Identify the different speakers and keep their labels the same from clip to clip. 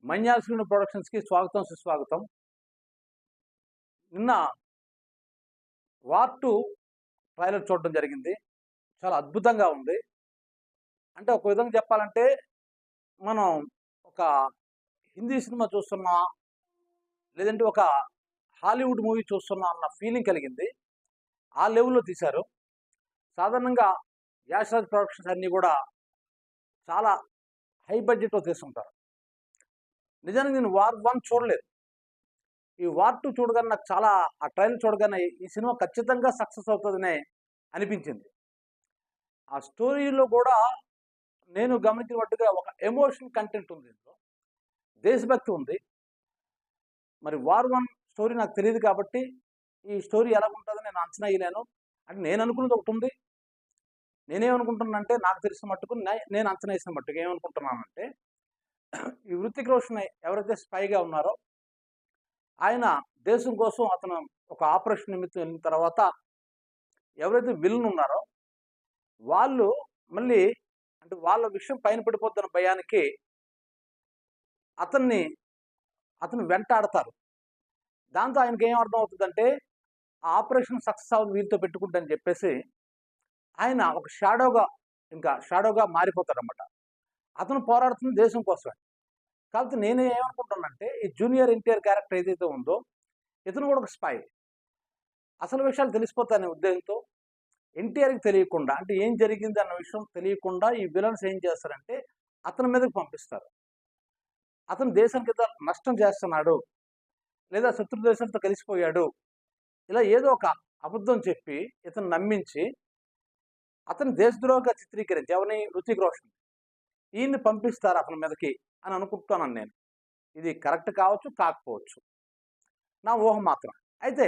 Speaker 1: మన్యాసుని ప్రొడక్షన్స్కి స్వాగతం సుస్వాగతం. నిన్న వార్ 2 ట్రైలర్ చూడడం జరిగింది. చాలా అద్భుతంగా ఉంది. అంటే ఒక విధంగా చెప్పాలంటే మనం ఒక హిందీ సినిమా చూస్తున్నామా, లేదంటే ఒక హాలీవుడ్ మూవీ చూస్తున్నా అన్న ఫీలింగ్ కలిగింది. ఆ లెవెల్లో తీశారు. సాధారణంగా యాషరాజ్ ప్రొడక్షన్స్ అన్నీ కూడా చాలా హై బడ్జెట్‌లో తీసుకుంటారు. నిజానికి నేను వార్ 1 చూడలేదు. ఈ వార్ 2 చూడగానే నాకు చాలా ఆ ట్రైలర్ చూడగానే ఈ సినిమా ఖచ్చితంగా సక్సెస్ అవుతుందనే అనిపించింది. ఆ స్టోరీలో కూడా నేను గమనించిన మట్టుగా ఒక ఎమోషన్ కంటెంట్ ఉంది ఇందులో. దేశభక్తి ఉంది. మరి వార్ 1 స్టోరీ నాకు తెలియదు కాబట్టి ఈ స్టోరీ ఎలాగుంటుందో నేను అంచనా వేయలేను. అంటే నేను అనుకున్నది ఒకటి ఉంది. నేనేమనుకుంటున్నానంటే నాకు తెలిసిన మట్టుకు నేను అంచనా వేసిన మట్టుకు ఏమనుకుంటున్నానంటే ఈ హృతిక్ రోషన్ ఎవరైతే స్పైగా ఉన్నారో ఆయన దేశం కోసం అతను ఒక ఆపరేషన్ నిమిత్తం వెళ్ళిన తర్వాత ఎవరైతే విలన్ ఉన్నారో వాళ్ళు మళ్ళీ అంటే వాళ్ళ విషయం పైన పడిపోతున్న భయానికి అతను వెంటాడతారు. దాంతో ఆయనకి ఏం అర్థం అవుతుందంటే ఆ ఆపరేషన్ సక్సెస్ అవ్వదు వీరితో పెట్టుకుంటని చెప్పేసి ఆయన ఒక షాడోగా మారిపోతాడనమాట. అతను పోరాడుతుంది దేశం కోసమే. కాబట్టి నేను ఏమనుకుంటున్నానంటే ఈ జూనియర్ ఎన్టీఆర్ క్యారెక్టర్ ఏదైతే ఉందో ఇతను కూడా ఒక స్పై. అసలు విషయాలు తెలిసిపోతాయనే ఉద్దేశంతో ఎన్టీఆర్కి తెలియకుండా అంటే ఏం జరిగింది అన్న విషయం తెలియకుండా ఈ విలన్స్ ఏం చేస్తారంటే అతని మీదకి పంపిస్తారు. అతను దేశానికి ఏదో నష్టం చేస్తున్నాడు, లేదా శత్రు దేశంతో కలిసిపోయాడు, ఇలా ఏదో ఒక అబద్ధం చెప్పి ఇతను నమ్మించి అతను దేశద్రోహంగా చిత్రీకరించి ఎవరిని హృతిక్ రోషన్ ఈయన్ని పంపిస్తారు అతని మీదకి అని అనుకుంటున్నాను నేను. ఇది కరెక్ట్ కావచ్చు, కాకపోవచ్చు. నా ఊహ మాత్రం. అయితే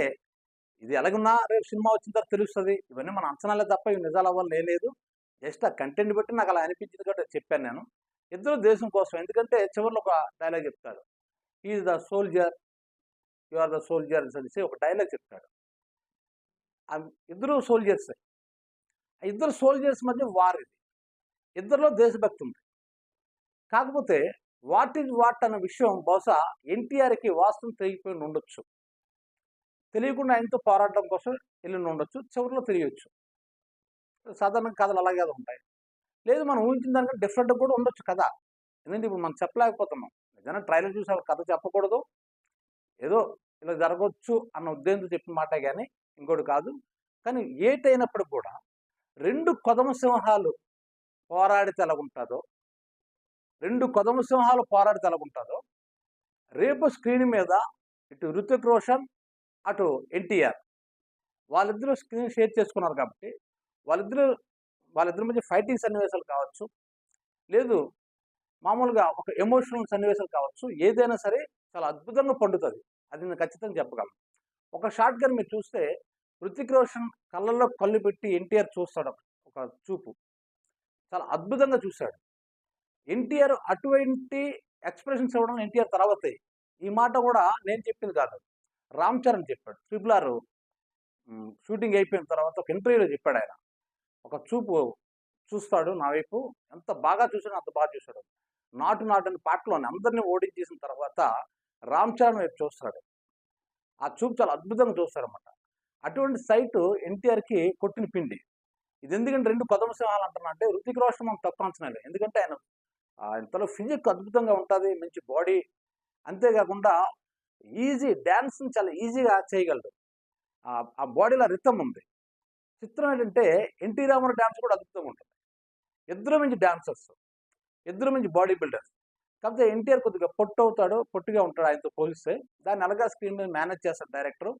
Speaker 1: ఇది ఎలాగున్నా రేపు సినిమా వచ్చిన తర్వాత తెలుస్తుంది. ఇవన్నీ మన అంచనాలే తప్ప ఇవి నిజాలు అవ్వాలని లేదు. జస్ట్ ఆ కంటెంట్ బట్టి నాకు అలా అనిపించింది కాబట్టి చెప్పాను నేను. ఇద్దరు దేశం కోసం. ఎందుకంటే చివరిలో ఒక డైలాగ్ చెప్తాడు. Is the soldier, you are the soldier అనేసి ఒక డైలాగ్ చెప్తాడు. ఇద్దరు సోల్జర్సే. ఇద్దరు సోల్జర్స్ మధ్య వార్ ఇది. ఇద్దరిలో దేశభక్తి ఉంది. కాకపోతే వాట్ ఈజ్ వాట్ అన్న విషయం బహుశా ఎన్టీఆర్కి వాస్తవం తెలియకపోయి ఉండొచ్చు. తెలియకుండా ఆయనతో పోరాటం కోసం వెళ్ళి ఉండొచ్చు. చివరిలో తెలియచ్చు. సాధారణంగా కథలు అలాగే ఉంటాయి. లేదు మనం ఊహించిన దానికంటే డిఫరెంట్గా కూడా ఉండొచ్చు కదా. ఎందుకంటే ఇప్పుడు మనం చెప్పలేకపోతున్నాం. నిజంగా ట్రైలర్ చూసి కథ చెప్పకూడదు. ఏదో ఇలా జరగవచ్చు అన్న ఉద్దేశంతో చెప్పిన మాటే కానీ ఇంకోటి కాదు. కానీ ఏటైనప్పటికి కూడా 2 కొదమ సింహాలు పోరాడితే ఎలాగుంటుందో, 2 కొదమ సింహాలు పోరాడితే ఎలాగుంటుందో రేపు స్క్రీన్ మీద ఇటు హృతిక్ రోషన్, అటు ఎన్టీఆర్ వాళ్ళిద్దరూ స్క్రీన్ షేర్ చేసుకున్నారు కాబట్టి వాళ్ళిద్దరి మధ్య ఫైటింగ్ సన్నివేశాలు కావచ్చు, లేదు మామూలుగా ఒక ఎమోషనల్ సన్నివేశాలు కావచ్చు, ఏదైనా సరే చాలా అద్భుతంగా పండుతుంది. అది నేను ఖచ్చితంగా చెప్పగలను. ఒక షాట్ కానీ మీరు చూస్తే హృతిక్ రోషన్ కళ్ళల్లో కళ్ళు పెట్టి ఎన్టీఆర్ చూస్తాడు. ఒక చూపు చాలా అద్భుతంగా చూశాడు. ఎన్టీఆర్ అటువంటి ఎక్స్ప్రెషన్స్ ఇవ్వడం ఎన్టీఆర్ తర్వాతే. ఈ మాట కూడా నేను చెప్పింది కాదు, రామ్ చరణ్ చెప్పాడు. RRR షూటింగ్ అయిపోయిన తర్వాత ఒక ఇంటర్వ్యూలో చెప్పాడు ఆయన. ఒక చూపు చూస్తాడు నా వైపు, ఎంత బాగా చూసాడో అంత బాగా చూశాడు. నాటు అని పాటలోని అందరినీ ఓడించేసిన తర్వాత రామ్ చరణ్ వైపు చూస్తాడు. ఆ చూపు చాలా అద్భుతంగా చూస్తాడనమాట. అటువంటి సైటు ఎన్టీఆర్కి కొట్టిన పిండి. ఇది ఎందుకంటే 2 కొదమ సింహాలు అంటున్నా అంటే హృతిక్ రోషన్ మనం తక్కువ అంచనా లేదు. ఎందుకంటే ఆయనలో ఫిజిక్ అద్భుతంగా ఉంటుంది, మంచి బాడీ. అంతేకాకుండా డ్యాన్స్ని చాలా ఈజీగా చేయగలడు. ఆ బాడీలో రిథమ్ ఉంది. చిత్రం ఏంటంటే ఎన్టీ రామారావు డ్యాన్స్ కూడా అద్భుతంగా ఉంటుంది. ఇద్దరు మంచి డాన్సర్స్, ఇద్దరు మంచి బాడీ బిల్డర్స్. కాకపోతే ఎన్టీఆర్ కొద్దిగా పొట్టిగా ఉంటాడు ఆయనతో పోలిస్తే. దాన్ని అలాగా స్క్రీన్ మీద మేనేజ్ చేస్తాడు డైరెక్టర్.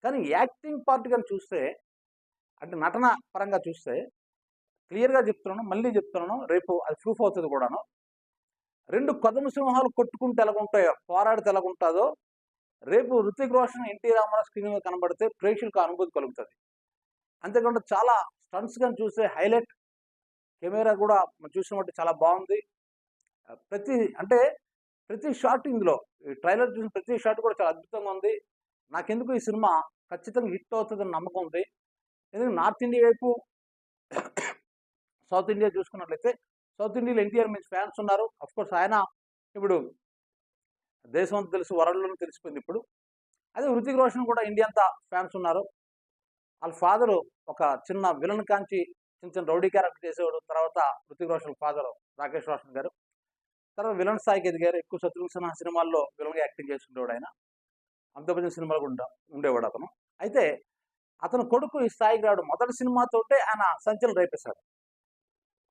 Speaker 1: కానీ యాక్టింగ్ పార్ట్ కానీ చూస్తే, అంటే నటన పరంగా చూస్తే క్లియర్గా చెప్తున్నాను, మళ్ళీ చెప్తున్నాను, రేపు అది ప్రూఫ్ అవుతుంది కూడాను. 2 కొదమ సింహాలు కొట్టుకుంటే ఎలాగుంటాయో, పోరాడితే ఎలాగుంటుందో రేపు హృతిక్ రోషన్, ఎన్టీ రామారావు స్క్రీన్ మీద కనబడితే ప్రేక్షకులకు అనుభూతి కలుగుతుంది. అంతేకాకుండా చాలా స్టంట్స్ కానీ చూస్తే హైలైట్. కెమెరా కూడా మనం చూసినట్టు చాలా బాగుంది. ప్రతి షాట్ ఇందులో ట్రైలర్ చూసిన ప్రతి షాట్ కూడా చాలా అద్భుతంగా ఉంది. నాకెందుకు ఈ సినిమా ఖచ్చితంగా హిట్ అవుతుందని నమ్మకం ఉంది. ఎందుకంటే నార్త్ ఇండియా వైపు సౌత్ ఇండియా చూసుకున్నట్లయితే సౌత్ ఇండియాలో ఎన్టీఆర్ మంచి ఫ్యాన్స్ ఉన్నారు. అఫ్కోర్స్ ఆయన ఇప్పుడు దేశం అంతా తెలుసు, వరల్డ్లోనే తెలిసిపోయింది ఇప్పుడు. అదే హృతిక్ రోషన్ కూడా ఇండియా అంతా ఫ్యాన్స్ ఉన్నారు. వాళ్ళ ఫాదరు ఒక చిన్న విలన్ కాంచి చిన్న చిన్న రౌడీ క్యారెక్టర్ చేసేవాడు. తర్వాత హృతిక్ రోషన్ ఫాదరు రాకేష్ రోషన్ గారు తర్వాత విలన్ స్థాయికి ఎదిగారు. ఎక్కువ శత్రుఘ్న సిన్హా సినిమాల్లో విలన్గా యాక్టింగ్ చేస్తుండేవాడు ఆయన. అమితాబ్ బచ్చన్ సినిమాలు కూడా ఉండేవాడు అతను. అయితే అతను కొడుకు ఈ స్థాయికి రావడం మొదటి సినిమాతోటే ఆయన సంచలనం రేపేశాడు.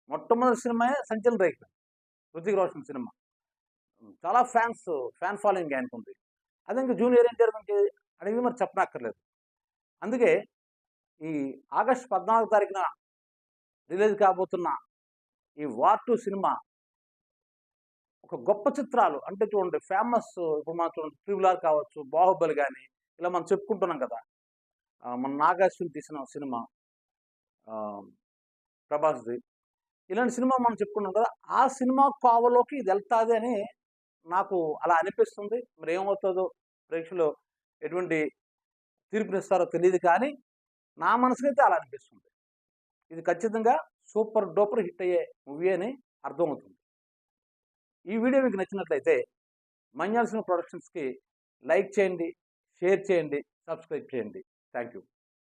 Speaker 1: మొట్టమొదటి సినిమాయే సంచలనం రేపాడు హృతిక్ రోషన్ సినిమా. చాలా ఫ్యాన్ ఫాలోయింగ్ ఆయనకు ఉంది. అదే ఇంకా జూనియర్ ఎన్టీఆర్ గురించి అడిగి మరి చెప్పనక్కర్లేదు. అందుకే ఈ ఆగస్టు 14 తారీఖున రిలీజ్ కాబోతున్న ఈ వార్ 2 సినిమా ఒక గొప్ప చిత్రాలు అంటే చూడండి, ఫేమస్ ఇప్పుడు మనం చూడండి ట్రిపుల్ ఆర్ కావచ్చు, బాహుబలి కానీ ఇలా మనం చెప్పుకుంటున్నాం కదా. మన నాగార్జున తీసిన సినిమా ప్రభాస్ది, ఇలాంటి సినిమా మనం చెప్పుకున్నాం కదా. ఆ సినిమా కోవలోకి ఇది వెళ్తాది అని నాకు అలా అనిపిస్తుంది. మరి ఏమవుతుందో ప్రేక్షకులు ఎటువంటి తీర్పునిస్తారో తెలియదు, కానీ నా మనసుకైతే అలా అనిపిస్తుంది. ఇది ఖచ్చితంగా సూపర్ డూపర్ హిట్ అయ్యే మూవీ అని అర్థమవుతుంది. ఈ వీడియో మీకు నచ్చినట్లయితే మన్యాల సినిమా ప్రొడక్షన్స్కి లైక్ చేయండి, షేర్ చేయండి, సబ్స్క్రైబ్ చేయండి. Thank you.